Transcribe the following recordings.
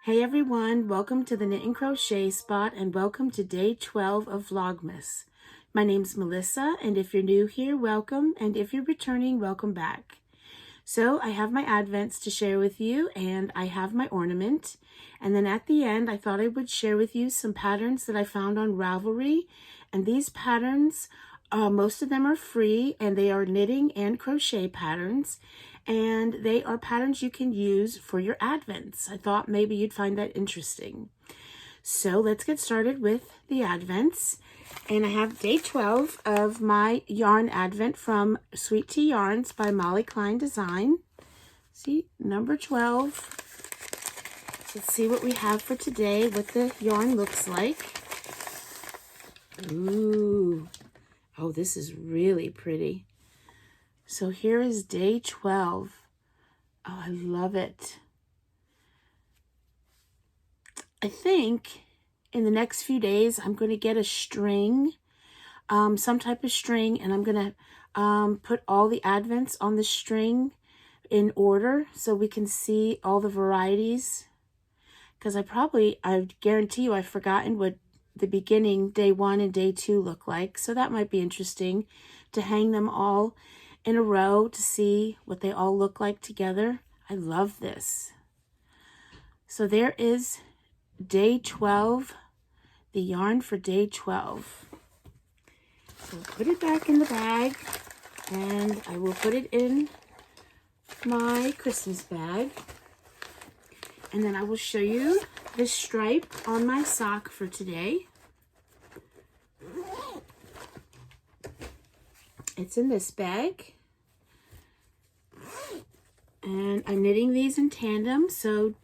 Hey everyone, welcome to the Knit and Crochet Spot and welcome to day 12 of Vlogmas. My name's Melissa, and if you're new here, welcome, and if you're returning, welcome back. So I have my advents to share with you, and I have my ornament, and then at the end I thought I would share with you some patterns that I found on Ravelry, and these patterns, most of them are free, and they are knitting and crochet patterns, and they are patterns you can use for your advents. I thought maybe you'd find that interesting. So let's get started with the advents. And I have day 12 of my yarn advent from Sweet Tea Yarns by Molly Klein Design. See, number 12. Let's see what we have for today, what the yarn looks like. Ooh, oh, this is really pretty. So here is day 12. Oh, I love it. I think in the next few days, I'm going to get a string, some type of string, and I'm going to put all the advents on the string in order so we can see all the varieties. Because I guarantee you I've forgotten what the beginning, day 1 and day 2 look like. So that might be interesting to hang them all in a row to see what they all look like together. I love this. So there is day 12, the yarn for day 12. So I'll put it back in the bag, and I will put it in my Christmas bag. And then I will show you this stripe on my sock for today. It's in this bag. And I'm knitting these in tandem, so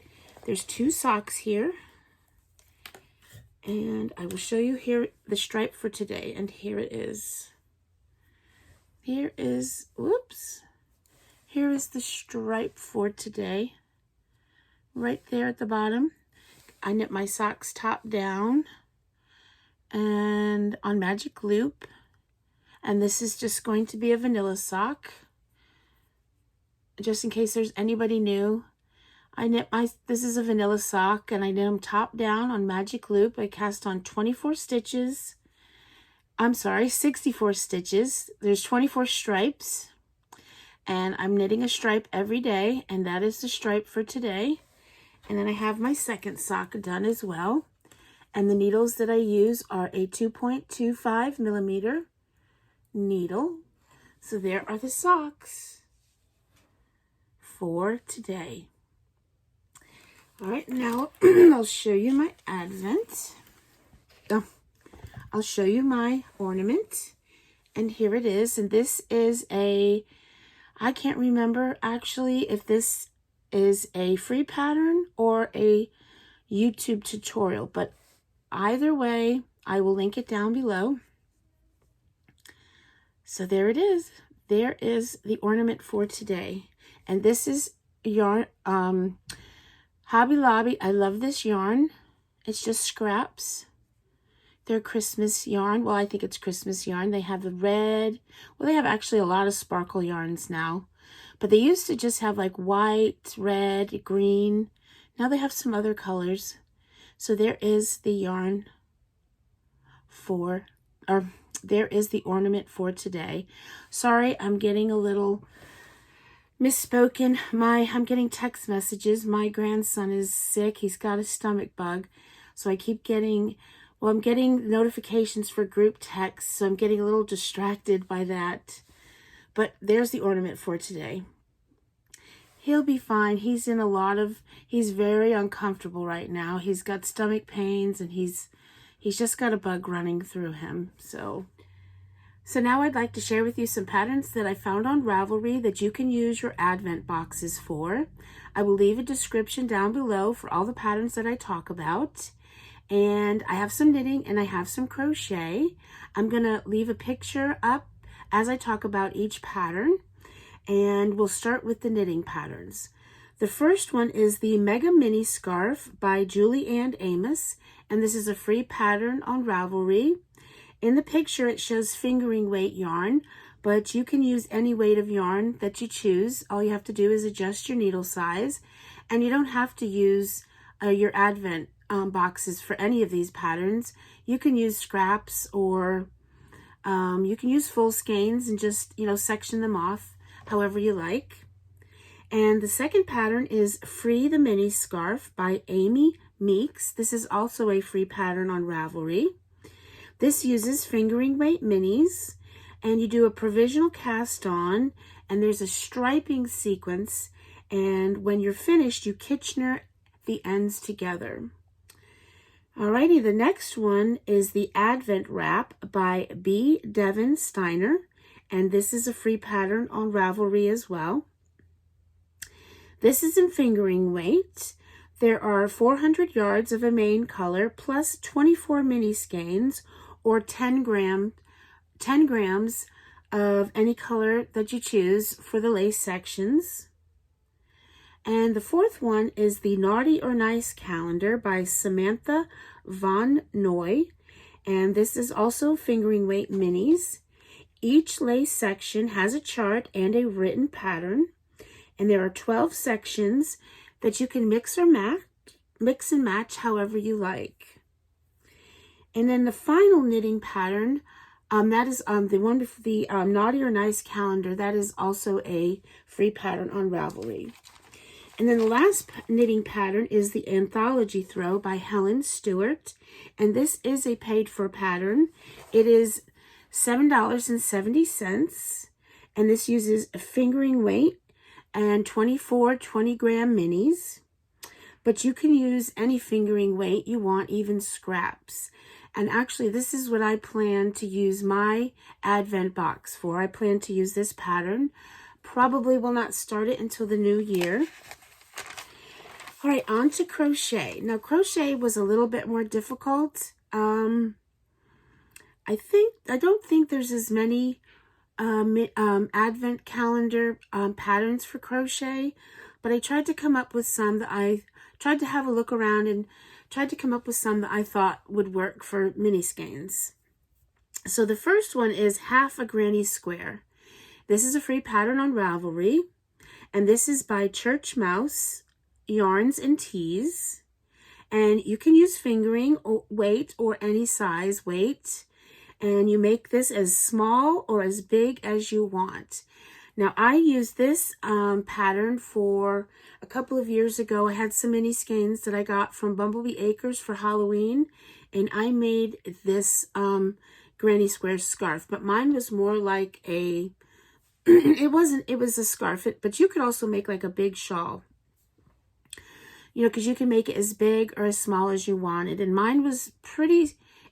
there's 2 socks here. And I will show you here the stripe for today, and here it is. Here is the stripe for today. Right there at the bottom. I knit my socks top down and on magic loop. And this is just going to be a vanilla sock. Just in case there's anybody new. This is a vanilla sock, and I knit them top down on magic loop. I cast on 64 stitches. There's 24 stripes. And I'm knitting a stripe every day, and that is the stripe for today. And then I have my second sock done as well. And the needles that I use are a 2.25 millimeter needle. So there are the socks for today. All right, now I'll show you my advent. I'll show you my ornament. And here it is. And this is I can't remember actually if this is a free pattern or a YouTube tutorial, but either way, I will link it down below. So there it is. There is the ornament for today. And this is yarn, Hobby Lobby. I love this yarn. It's just scraps. They're Christmas yarn. Well, I think it's Christmas yarn. They have the red. Well, they have actually a lot of sparkle yarns now. But they used to just have like white, red, green. Now they have some other colors. So there is the yarn there is the ornament for today. Sorry, I'm getting a little misspoken. I'm getting text messages. My grandson is sick. He's got a stomach bug. So I keep getting, I'm getting notifications for group texts. So I'm getting a little distracted by that. But there's the ornament for today. He'll be fine. He's very uncomfortable right now. He's got stomach pains, and he's just got a bug running through him. So now I'd like to share with you some patterns that I found on Ravelry that you can use your advent boxes for. I will leave a description down below for all the patterns that I talk about. And I have some knitting and I have some crochet. I'm going to leave a picture up as I talk about each pattern, and we'll start with the knitting patterns. The first one is the MegaMini Scarf by Julie-Ann Amos, and this is a free pattern on Ravelry. In the picture, it shows fingering weight yarn, but you can use any weight of yarn that you choose. All you have to do is adjust your needle size, and you don't have to use your advent boxes for any of these patterns. You can use scraps, or you can use full skeins and just, you know, section them off however you like. And the second pattern is Free the Mini Scarf by Meeks. This is also a free pattern on Ravelry. This uses fingering weight minis, and you do a provisional cast on, and there's a striping sequence, and when you're finished, you Kitchener the ends together. Alrighty, the next one is the Advent Wrap by Devan Steiner, and this is a free pattern on Ravelry as well. This is in fingering weight. There are 400 yards of a main color plus 24 mini skeins, or 10 grams of any color that you choose for the lace sections. And the fourth one is the Naughty or Nice Calendar by Samantha Von Noy, and this is also fingering weight minis. Each lace section has a chart and a written pattern, and there are 12 sections that you can mix and match however you like. And then the final knitting pattern, that is the one with the Naughty or Nice Calendar. That is also a free pattern on Ravelry. And then the last knitting pattern is the Anthology Throw by Helen, Stewart. And this is a paid-for pattern. It is $7.70. And this uses a fingering weight and 24 20-gram minis. But you can use any fingering weight you want, even scraps. And actually, this is what I plan to use my Advent box for. I plan to use this pattern. Probably will not start it until the new year. All right, on to crochet. Now, crochet was a little bit more difficult. I don't think there's as many advent calendar patterns for crochet, but I tried to come up with some that I tried to have a look around and tried to come up with some that I thought would work for mini skeins. So the first one is Half a Granny Square. This is a free pattern on Ravelry, and this is by Churchmouse Yarns and Tees, and you can use fingering or weight or any size weight, and you make this as small or as big as you want. Now, I used this pattern for a couple of years ago. I had some mini skeins that I got from Bumblebee Acres for Halloween, and I made this Granny Square scarf, but mine was more like a it was a scarf, but you could also make like a big shawl. You know, because you can make it as big or as small as you wanted. And mine was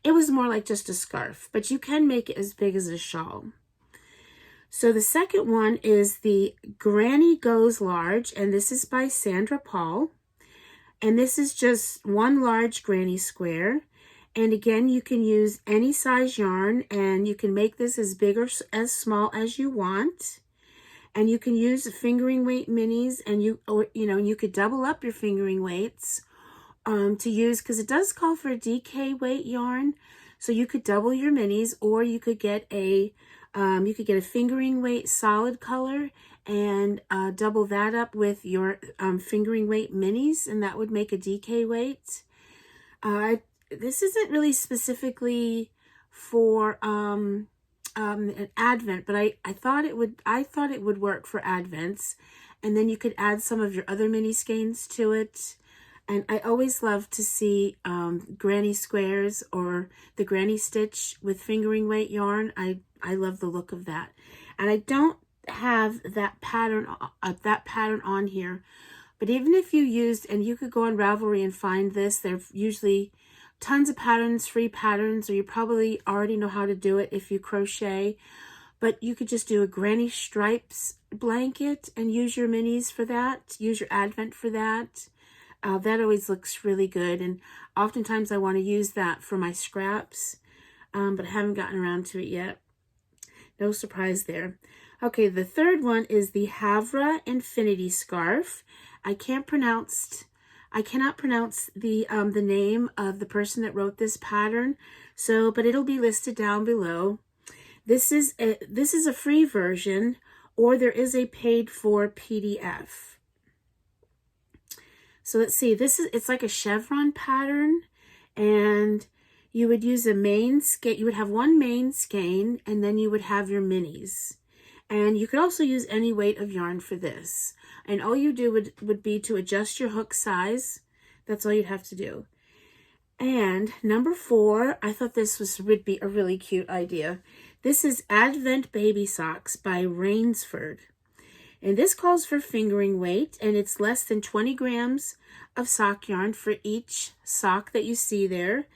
it was more like just a scarf, but you can make it as big as a shawl. So the second one is the Granny Goes Large, and this is by Sandra Paul. And this is just one large granny square. And again, you can use any size yarn, and you can make this as big or as small as you want. And you can use fingering weight minis, and you could double up your fingering weights to use, because it does call for a DK weight yarn. So you could double your minis, or you could get a fingering weight solid color and double that up with your fingering weight minis, and that would make a DK weight. This isn't really specifically for an Advent, but I thought it would work for Advents, and then you could add some of your other mini skeins to it. And I always love to see granny squares or the granny stitch with fingering weight yarn. I love the look of that. And I don't have that pattern on here, but even if you used, and you could go on Ravelry and find this, there's usually tons of patterns, free patterns, or you probably already know how to do it if you crochet. But you could just do a granny stripes blanket and use your minis for that. Use your Advent for that. That always looks really good, and oftentimes I want to use that for my scraps, but I haven't gotten around to it yet. No surprise there. Okay, the third one is the Havra Infinity Scarf. I cannot pronounce the name of the person that wrote this pattern, but it'll be listed down below. This is a free version, or there is a paid for PDF. So let's see, it's like a chevron pattern, and you would use a main skein. You would have one main skein, and then you would have your minis. And you could also use any weight of yarn for this. And all you do would be to adjust your hook size. That's all you'd have to do. And number 4, I thought this would be a really cute idea. This is Advent Baby Socks by Rainsford. And this calls for fingering weight, and it's less than 20 grams of sock yarn for each sock that you see there.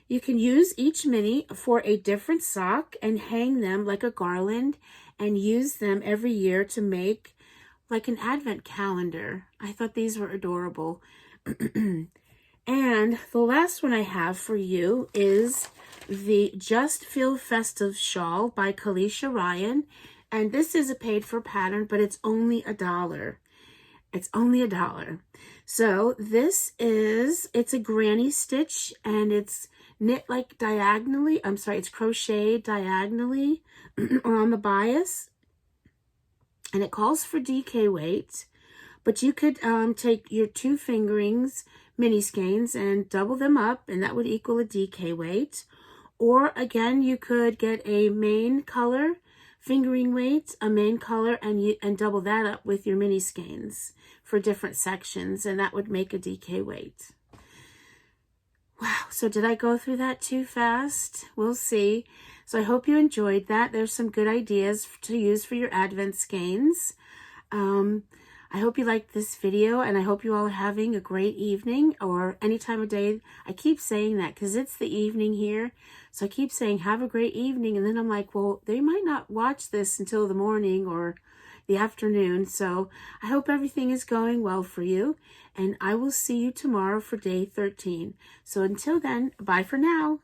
You can use each mini for a different sock and hang them like a garland and use them every year to make like an advent calendar. I thought these were adorable. And the last one I have for you is the Just Feel Festive Shawl by Kalisha Ryan. And this is a paid for pattern, but it's only $1. It's only $1. So this it's a granny stitch, and it's knit like diagonally. I'm sorry, it's crochet diagonally or on the bias. And it calls for DK weight, but you could take your 2 fingerings, mini skeins, and double them up, and that would equal a DK weight. Or again, you could get a main color fingering weight, a main color, and double that up with your mini skeins for different sections, and that would make a DK weight. Wow, so did I go through that too fast? We'll see. So I hope you enjoyed that. There's some good ideas to use for your Advent skeins. I hope you liked this video, and I hope you all are having a great evening or any time of day. I keep saying that because it's the evening here. So I keep saying, have a great evening. And then I'm like, well, they might not watch this until the morning or the afternoon. So I hope everything is going well for you. And I will see you tomorrow for day 13. So until then, bye for now.